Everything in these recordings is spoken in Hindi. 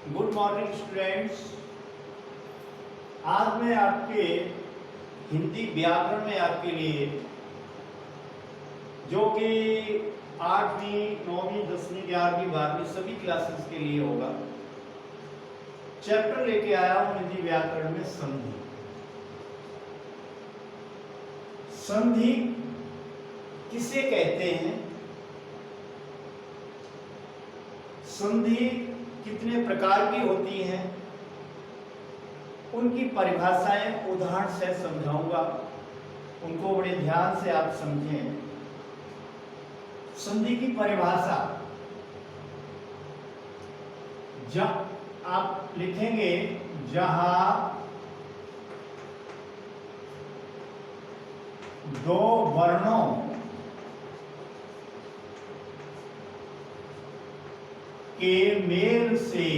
Good morning students. आज मैं आपके हिंदी व्याकरण में आपके लिए जो कि 8वीं 9वीं 10वीं 11वीं 12वीं सभी क्लासेस के लिए होगा, चैप्टर लेके आया हूं हिंदी व्याकरण में संधि। संधि किसे कहते हैं, संधि कितने प्रकार की होती हैं, उनकी परिभाषाएं उदाहरण से समझाऊंगा, उनको बड़े ध्यान से आप समझें। संधि की परिभाषा जब आप लिखेंगे जहां दो वर्णों के मेल से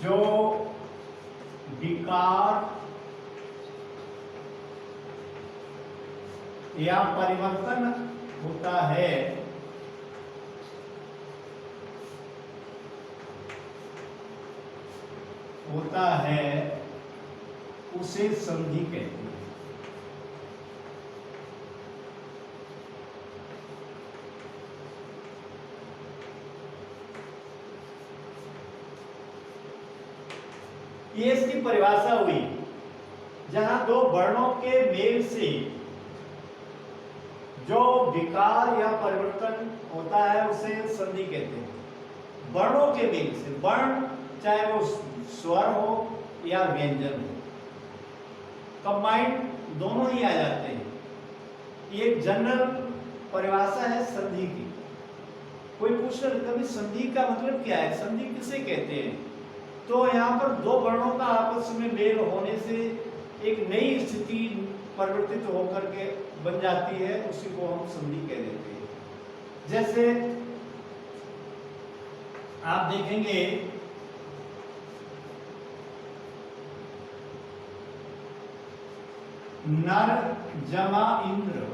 जो विकार या परिवर्तन होता है उसे संधि कहते हैं। ये इसकी परिभाषा हुई, जहां दो वर्णों के मेल से जो विकार या परिवर्तन होता है उसे संधि कहते हैं। वर्णों के मेल से, वर्ण चाहे वो स्वर हो या व्यंजन हो, कंबाइंड दोनों ही आ जाते हैं। ये जनरल परिभाषा है संधि की। कोई पूछ रहा कभी संधि का मतलब क्या है, संधि किसे कहते हैं, तो यहाँ पर दो वर्णों का आपस में मेल होने से एक नई स्थिति परिवर्तित होकर के बन जाती है, उसी को हम संधि कह देते हैं। जैसे आप देखेंगे नर जमा इंद्र।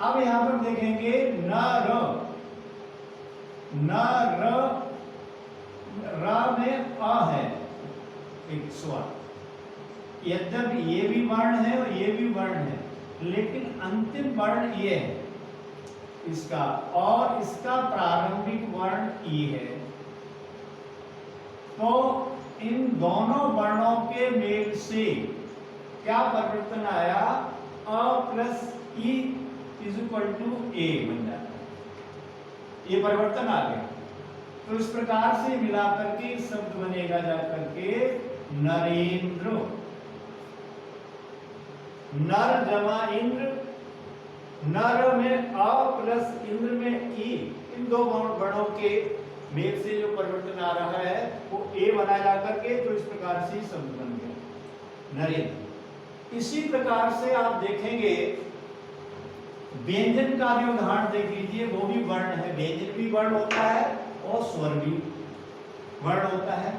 अब यहां पर देखेंगे नर, नर र में अ है एक स्वर। यद्यपि ये भी वर्ण है और ये भी वर्ण है, लेकिन अंतिम वर्ण ये है इसका, और इसका प्रारंभिक वर्ण ई है। तो इन दोनों वर्णों के मेल से क्या परिवर्तन आया, A plus E is equal to A बन जाता है। ये परिवर्तन आ गया। तो इस प्रकार से मिलाकर के शब्द बनेगा जाकर के नरेंद्र। नर जमा इंद्र, नर में अ प्लस इंद्र में ई, इन दो वर्णों के मेल से जो परिवर्तन आ रहा है वो ए बनाया जाकर के, तो इस प्रकार से शब्द बन गया नरेंद्र। इसी प्रकार से आप देखेंगे व्यंजन का भी उदाहरण देख लीजिए, वो भी वर्ण है, व्यंजन भी वर्ण होता है और स्वर भी वर्ण होता है।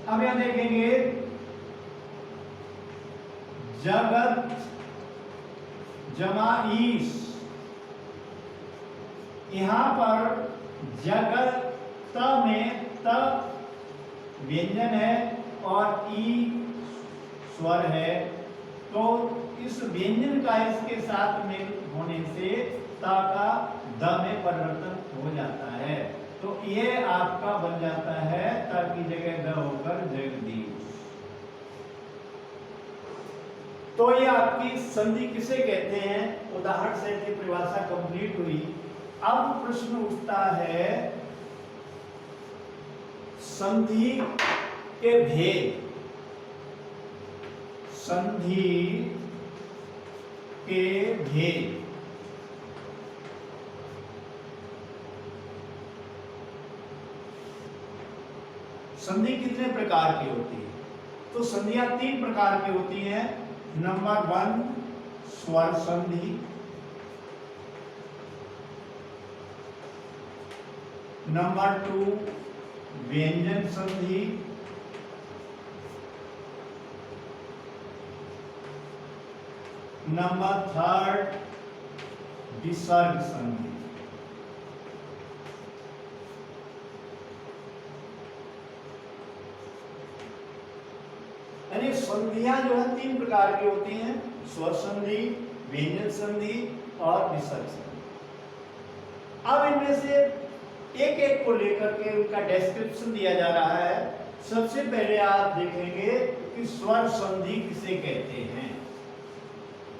अब यहां देखेंगे जगत जमा ईश, यहां पर जगत त में त व्यंजन है और ई स्वर है, तो इस व्यंजन का इसके साथ मेल होने से ता का द में परिवर्तन हो जाता है। तो ये आपका बन जाता है ता की जगह द होकर जगदीश। तो ये आपकी संधि किसे कहते हैं, उदाहरण से की परिभाषा कंप्लीट हुई। अब प्रश्न उठता है संधि के भेद, संधि के भेद। संधि कितने प्रकार की होती है, तो संधियां 3 प्रकार की होती हैं। नंबर 1 स्वर संधि, नंबर 2 व्यंजन संधि, नंबर 3 विसर्ग संधि। यानी संधियां जो है 3 प्रकार की होती हैं, स्वर संधि, व्यंजन संधि और विसर्ग संधि। अब इनमें से एक एक को लेकर के उनका डिस्क्रिप्शन दिया जा रहा है। सबसे पहले आप देखेंगे कि स्वर संधि किसे कहते हैं।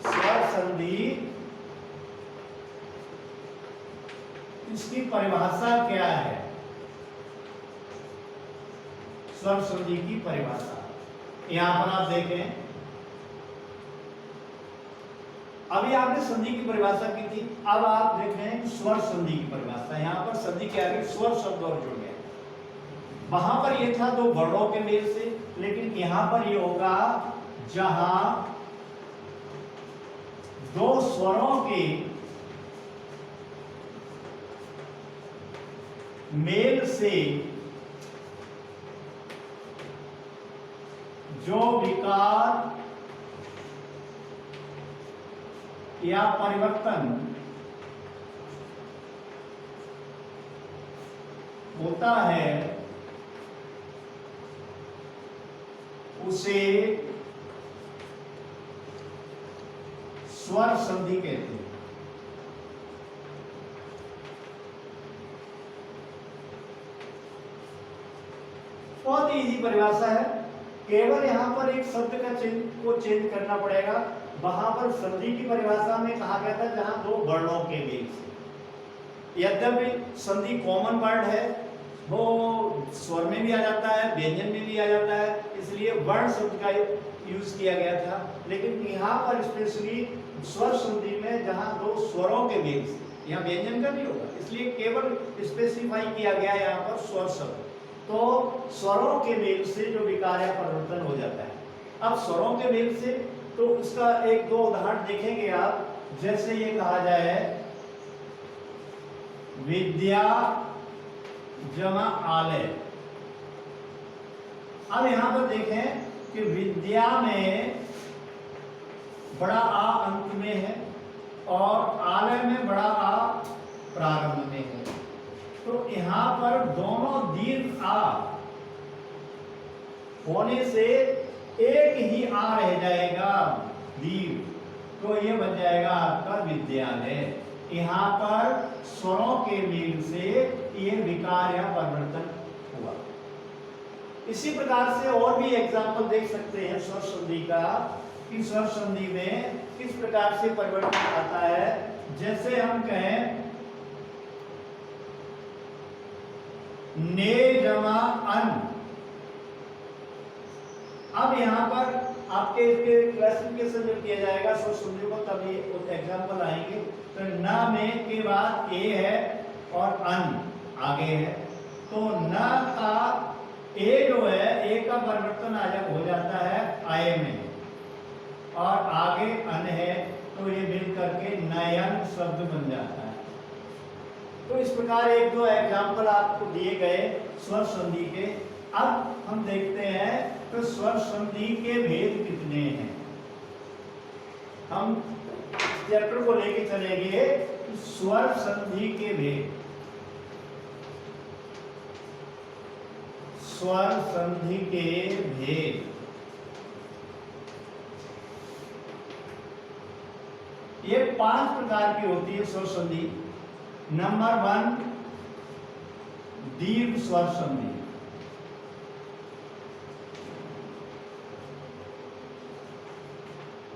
स्वर संधि, इसकी परिभाषा क्या है? स्वर संधि की परिभाषा यहां पर आप देखें, अभी आपने संधि की परिभाषा की थी, अब आप देख रहे हैं स्वर संधि की परिभाषा। यहां पर संधि के आगे स्वर शब्द और जुड़ गया। वहां पर यह था 2 वर्णों के मेल से, लेकिन यहां पर यह होगा जहां 2 स्वरों के मेल से जो विकार या परिवर्तन होता है उसे स्वर संधि कहते हैं। बहुत इजी परिभाषा है, केवल यहां पर एक शब्द का चेंज करना पड़ेगा। वहां पर संधि की परिभाषा में कहा गया था जहां 2 वर्णों के मेल से। यद्यपि संधि कॉमन वर्ड है, वो स्वर में भी आ जाता है, व्यंजन में भी आ जाता है, इसलिए वर्ण शब्द का यूज किया गया था। लेकिन यहाँ पर स्पेशली स्वर संधि में जहां 2 स्वरों के मेल से, यहाँ व्यंजन का नहीं होगा, इसलिए केवल स्पेसिफाई किया गया यहाँ पर स्वर शब्द। तो स्वरों के मेल से जो विकार या परिवर्तन हो जाता है। अब स्वरों के मेल से तो उसका 1-2 उदाहरण देखेंगे आप। जैसे ये कहा जाए विद्या जमा आलय। अब यहां पर देखें कि विद्या में बड़ा आ अंत में है और आलय में बड़ा आ प्रारंभ में है। तो यहां पर दोनों दीर्घ आ होने से एक ही आ रह जाएगा दीर्घ, तो ये बन जाएगा आपका विद्यालय। यहां पर स्वरों के मेल से ये विकार या परिवर्तन हुआ। इसी प्रकार से और भी एग्जाम्पल देख सकते हैं स्वर संधि का, कि स्वर संधि में किस प्रकार से परिवर्तन आता है। जैसे हम कहें ने जमा अन। अब यहां पर आपके इसके क्लासिफिकेशन जब किया जाएगा स्वर संधि को, तब ये एग्जाम्पल आएंगे। तो न में के बाद ए है और अन आगे है, तो न का ए जो है, ए का परिवर्तन हो जाता है आय में और आगे अन है, तो ये मिल करके नयन शब्द बन जाता है। तो इस प्रकार 1-2 एग्जाम्पल आपको दिए गए स्वर संधि के। अब हम देखते हैं तो स्वर संधि के भेद कितने हैं। हम चैप्टर को लेके चलेंगे स्वर संधि के भेद। स्वर संधि के भेद, ये 5 प्रकार की होती है स्वर संधि। नंबर 1 दीर्घ स्वर संधि।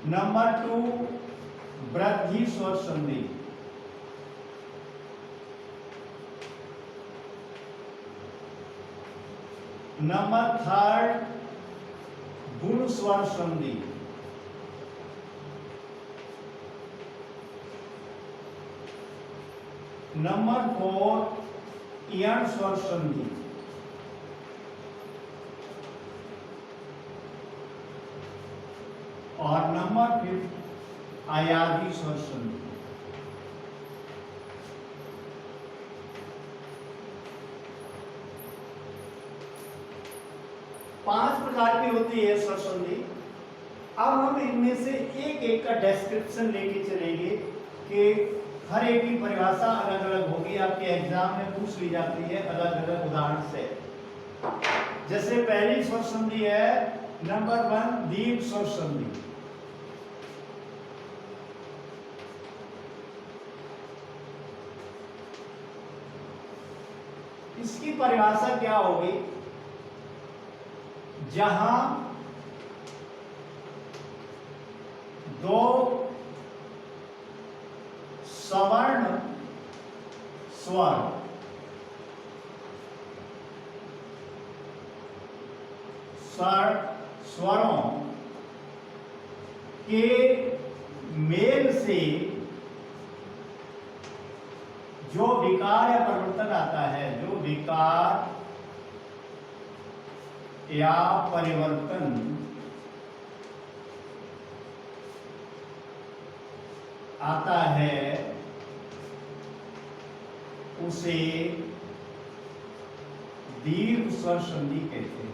नंबर 2 वृद्धि स्वर संधि। नंबर 3 गुण स्वर संधि। नंबर 4 यण स्वर संधि। और नंबर 5 आयादी स्वर संधि। पांच प्रकार की होती है स्वर संधि। अब हम इनमें से एक एक का डिस्क्रिप्शन लेके चलेंगे कि हर एक की परिभाषा अलग अलग होगी, आपके एग्जाम में पूछ ली जाती है अलग अलग उदाहरण से। जैसे पहली स्वर संधि है नंबर 1 दीर्घ स्वर संधि। इसकी परिभाषा क्या होगी? जहां दो सवर्ण स्वरों के मेल से जो विकार या परिवर्तन आता है, जो विकार या परिवर्तन आता है उसे दीर्घ स्वर संधि कहते हैं।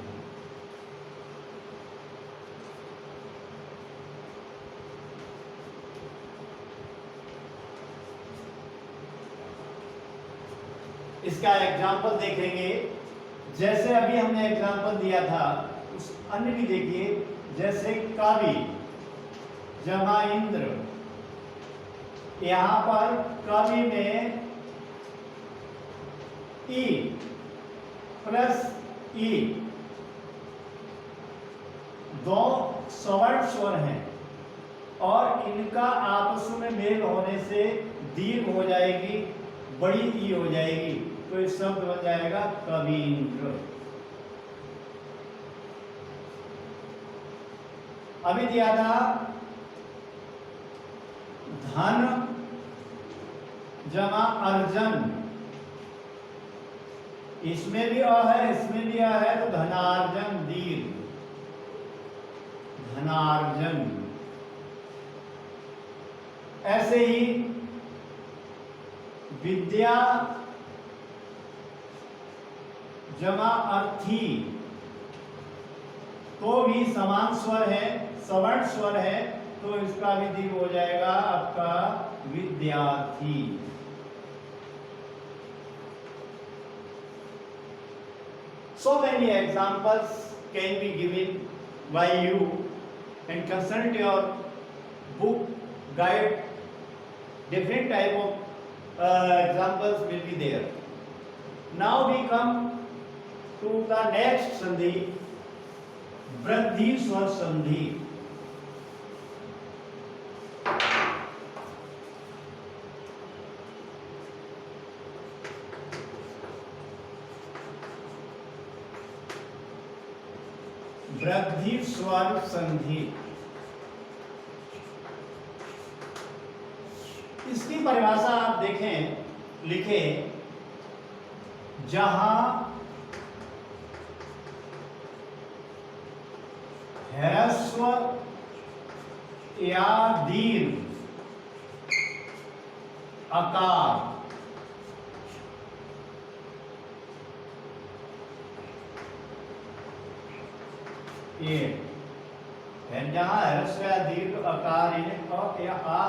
इसका एग्जाम्पल देखेंगे, जैसे अभी हमने एग्जाम्पल दिया था उस अन्य भी देखिए, जैसे कवि जमा इंद्र। यहां पर कवि में ई प्लस ई दो सवर्ण स्वर हैं और इनका आपस में मेल होने से दीर्घ हो जाएगी, बड़ी ई हो जाएगी, तो इस शब्द बन जाएगा कवींद्र। अभी दिया था धन जमा अर्जन, इसमें भी अ है इसमें भी अ है, तो धनार्जन दीर्घ, धनार्जन। ऐसे ही विद्या जमा अर्थी, तो भी समान स्वर है, सवर्ण स्वर है, तो इसका भी दीर्घ हो जाएगा आपका विद्यार्थी। So many examples can be given by you, and consult your book guide. Different type of examples will be there. Now we come to the next sandhi, वृद्धि स्वर संधि। वृद्धि स्वर संधि, इसकी परिभाषा आप देखें, लिखें, जहां ह्रस्व या दीर्घ आकार ये है, जहां ह्रस्व या दीर्घ आकार अ या आ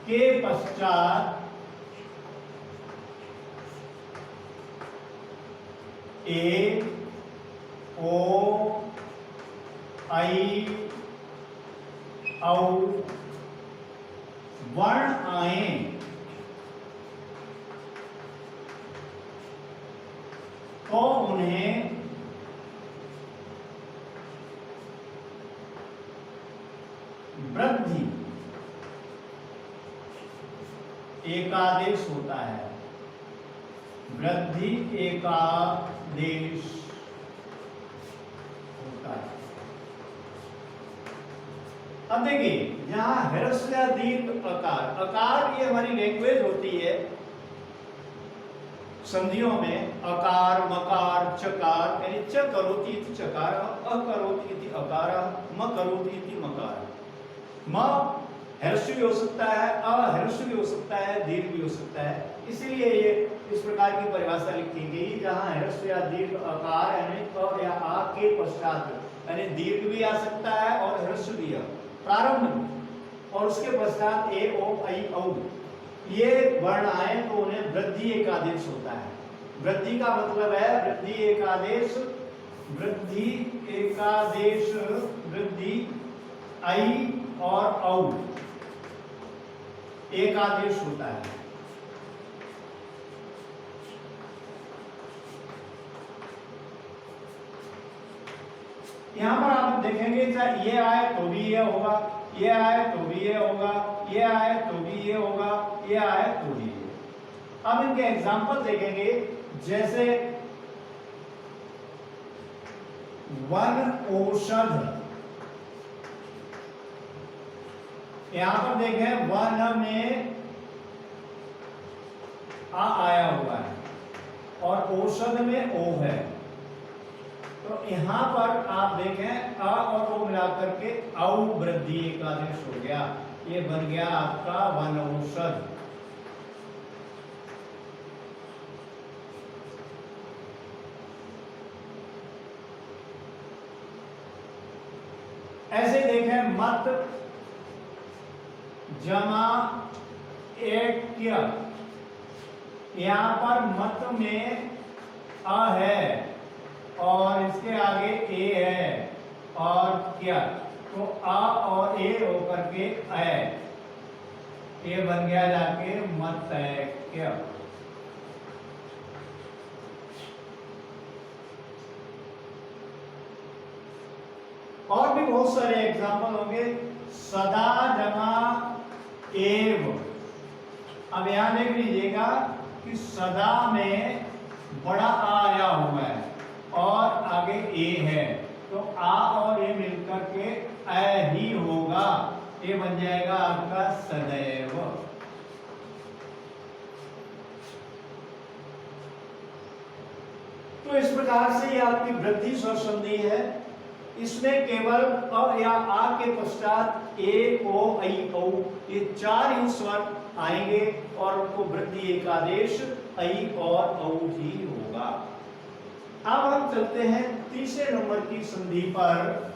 के पश्चात ए ओ आई औ वर्ण आए, तो उन्हें वृद्धि एकादेश होता है, वृद्धि एकादेश होता है। अब देखिए, जहां ह्रस्व या दीर्घ आकार, आकार ये हमारी लैंग्वेज होती है, संधियों में अकार मकार चकार, यानी च करोति इति चकार, अ करोति इति अकार, म करोति इति मकार। म ह्रस्व भी हो सकता है, अह्रस्व भी हो सकता है, दीर्घ भी हो सकता है, इसीलिए ये इस प्रकार की परिभाषा लिखी गई, जहां ह्रस्व या दीर्घ आकार यानी अ या आ के पश्चात, यानी दीर्घ भी आ सकता है और ह्रस्व भी, प्रारंभ में, और उसके पश्चात ए ओ आई औ ये वर्ण आए तो उन्हें वृद्धि एकादेश होता है। वृद्धि का मतलब है वृद्धि एकादेश, वृद्धि एकादेश, वृद्धि आई और औ एकादेश होता है। यहां पर आप देखेंगे चाहे ये आए तो भी ये होगा, ये आए तो भी ये होगा, ये आए तो भी ये होगा, ये आए तो भी ये। अब इनके एग्जाम्पल देखेंगे, जैसे वन औषध, यहां पर देखें वन में आ आया हुआ है और औषध में ओ है, तो यहां पर आप देखें अ और ओ मिलाकर के औ वृद्धि एकादेश हो गया। ये बन गया आपका वन औषध। ऐसे देखें मत जमा ऐक्य, यहां पर मत में अ है और इसके आगे ए है और क्या, तो आ और ए होकर के ऐ, ये बन गया जाके मत ऐक्य। और भी बहुत सारे एग्जाम्पल होंगे। सदा जमा एव, अब यहां देख लीजिएगा कि सदा में बड़ा आ आया हुआ है और आगे ए है, तो आ और ए मिलकर के ऐ ही होगा, ये बन जाएगा आपका सदैव। तो इस प्रकार से ये आपकी वृद्धि स्वर संधि है। इसमें केवल अ या आ के पश्चात ए, ओ, ऐ, औ, ये चार ही स्वर आएंगे और उनको वृद्धि एकादेश ऐ और औ ही होगा। अब हम चलते हैं तीसरे नंबर की संधि पर,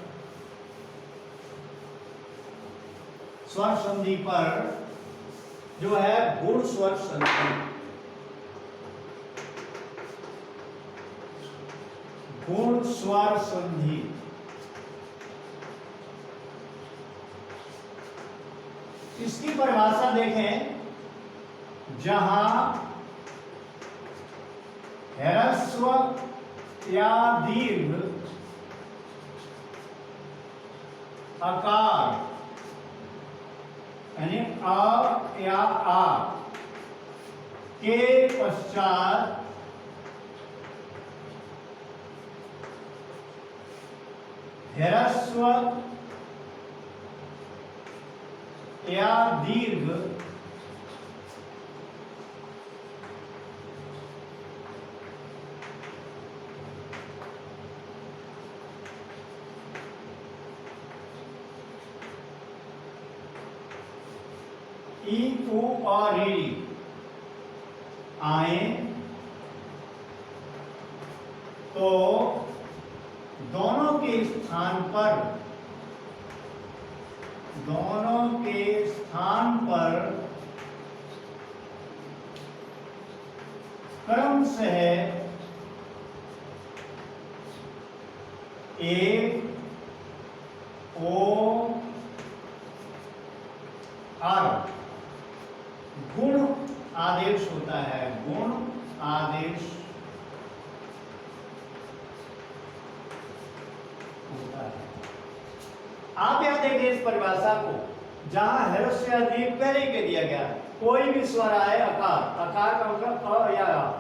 स्वर संधि पर, जो है गुण स्वर संधि। गुण स्वर संधि, इसकी परिभाषा देखें, जहां ह्रस्व या दीर्घ आकार यानी अ या आ के पश्चात ह्रस्व या दीर्घ ई, उ और री आए तो दोनों के स्थान पर क्रम से ए, ओ, आर गुण आदेश होता है। गुण आदेश होता है। आप यहां देखिए इस परिभाषा को, जहां ह्रस्व या दीर्घ पहले के दिया गया, कोई भी स्वर आए आकार, आकार का मतलब अ या आ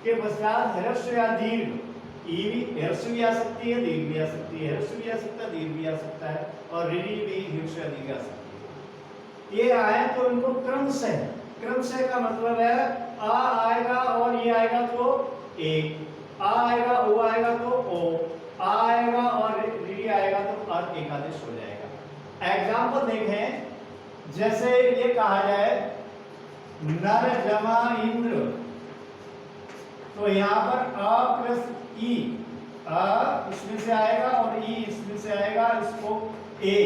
के पश्चात ह्रस्व या दीर्घ, ई भी ह्रस्व भी आ सकती है, दीर्घ भी आ सकती है, ह्रस्व भी आ सकता है, दीर्घ भी आ सकता है, और ऋणी भी ह्रस्व या दीर्घ आ सकती है। ये आए तो इनको क्रम से का मतलब है आ आएगा और ये आएगा तो ए, आ आएगा, ओ आएगा तो ओ, आ आएगा और री आएगा तो अर्थ एकादेश हो जाएगा। एग्जाम्पल देखें, जैसे ये कहा जाए नर जमा इंद्र, तो यहां पर अ प्लस ई, अ इसमें से आएगा और ई इसमें से आएगा, इसको ए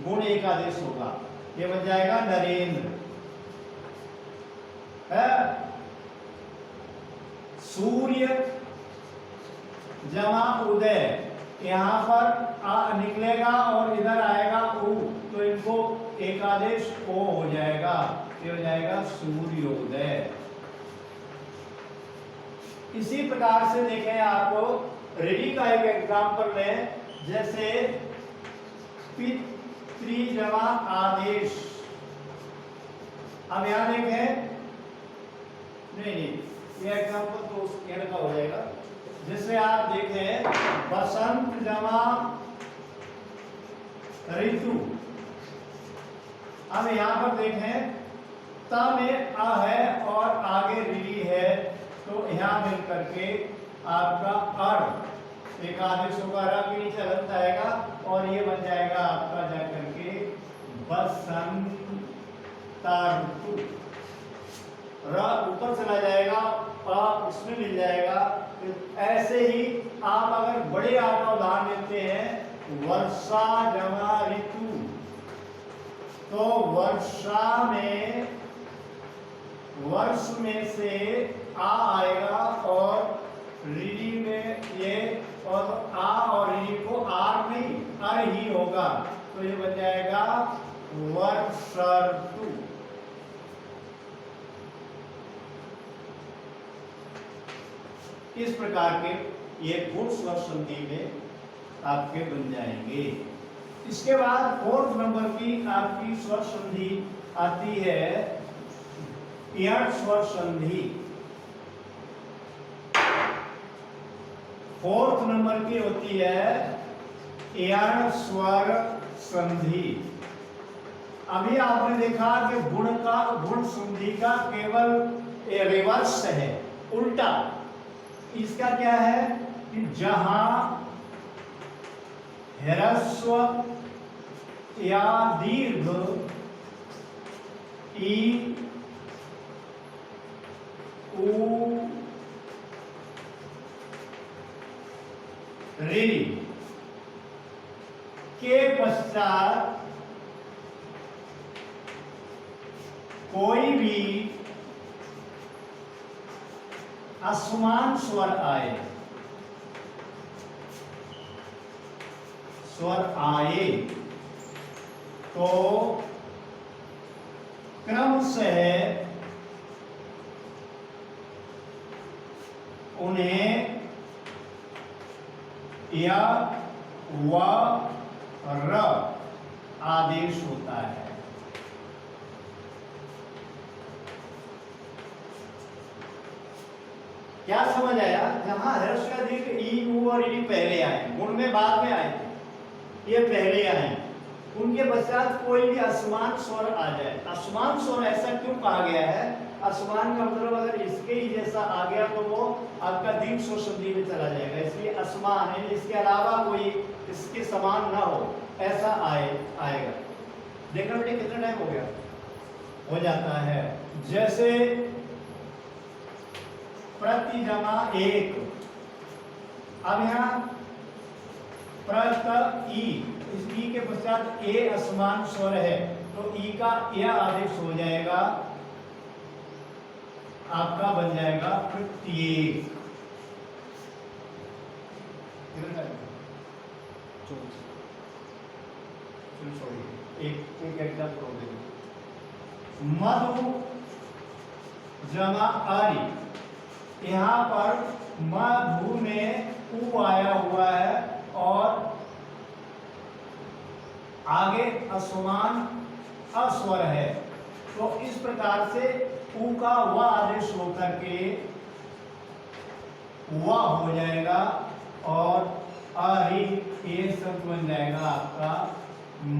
गुण एकादेश होगा, ये बन जाएगा नरेंद्र। सूर्य जमा उदय, यहाँ पर आ निकलेगा और इधर आएगा उ, तो इनको एक आदेश ओ हो जाएगा, ये हो जाएगा सूर्योदय। इसी प्रकार से देखें आपको रेडी का एक एग्जाम्पल लें, जैसे पितृ जमा आदेश। अब यहां देखें, नहीं ये एग्जाम्पल तो उस कहने का हो जाएगा। जैसे आप देखें बसंत जमा ऋतु। अब यहां पर देखें त में अ है और आगे री है, तो यहां मिल करके आपका अर एक आदेश होगा, र के नीचे हलंत आएगा और ये बन जाएगा आपका जा करके बसंता ऋतु। र ऊपर चला जाएगा, अ उसमें मिल जाएगा। ऐसे ही आप अगर बड़े आ का उदाहरण लेते हैं वर्षा जमा ऋतु, तो वर्षा में वर्ष में से आ आएगा और ऋ में ये, और आ और ऋ को आर नहीं अर ही होगा, तो ये बन जाएगा वर्षर्तु। इस प्रकार के ये गुण स्वर संधि में आपके बन जाएंगे। इसके बाद फोर्थ नंबर की आपकी स्वर संधि आती है इयड़ स्वर संधि। फोर्थ नंबर की होती है इयड़ स्वर संधि। अभी आपने देखा कि गुण संधि का केवल रिवर्स है, उल्टा। इसका क्या है कि जहां ह्रस्व या दीर्घ ई उ ऋ के पश्चात कोई भी असमान स्वर आए, तो क्रम से उन्हें या व र आदेश होता है। क्या समझ आया? जहां हर्ष का दीर्घ ई उ और ई पहले आए, गुण में बाद में आए, ये पहले आए, उनके पश्चात कोई भी असमान स्वर आ जाए। असमान स्वर ऐसा क्यों कहा गया है? असमान का मतलब अगर इसके ही जैसा आ गया तो वो आपका दीर्घ स्वर संधि में चला जाएगा, इसलिए असमान है, इसके अलावा कोई इसके समान ना हो ऐसा आएगा। देखना बेटे कितना टाइम हो गया? हो जाता है। जैसे प्रति जमा एक, अब यहाँ प्रत ई, इस ई के पश्चात ए असमान स्वर है, तो ई का यह आदेश हो जाएगा, आपका बन जाएगा प्रत्येक। एक एग्जाम्पल हो गया, मधु जमा आरी। यहाँ पर मधु में उ आया हुआ है और आगे असमान अस्वर है, तो इस प्रकार से उ का व आदेश होकर के व हो जाएगा और अरि ये शब्द बन जाएगा आपका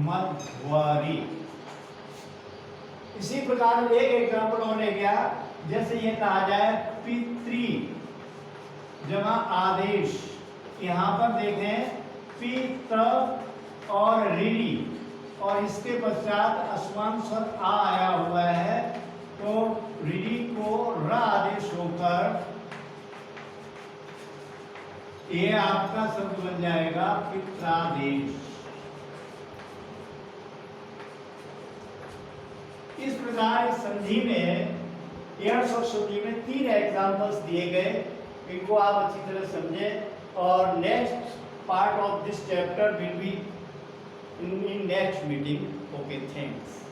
मध्वरी। इसी प्रकार एक एग्जाम्पल होने गया, जैसे ये कहा जाए पितृ जमा आदेश। यहाँ पर देखें पित्र और ऋणी और इसके पश्चात असमान स्वर आ आया हुआ है, तो ऋणी को र आदेश होकर ये आपका शब्द बन जाएगा पित्रादेश। इस प्रकार संधि में एयर्स और संधि में 3 एग्जाम्पल्स दिए गए। इनको आप अच्छी तरह समझें और next part of this chapter will be in next meeting. Okay, thanks.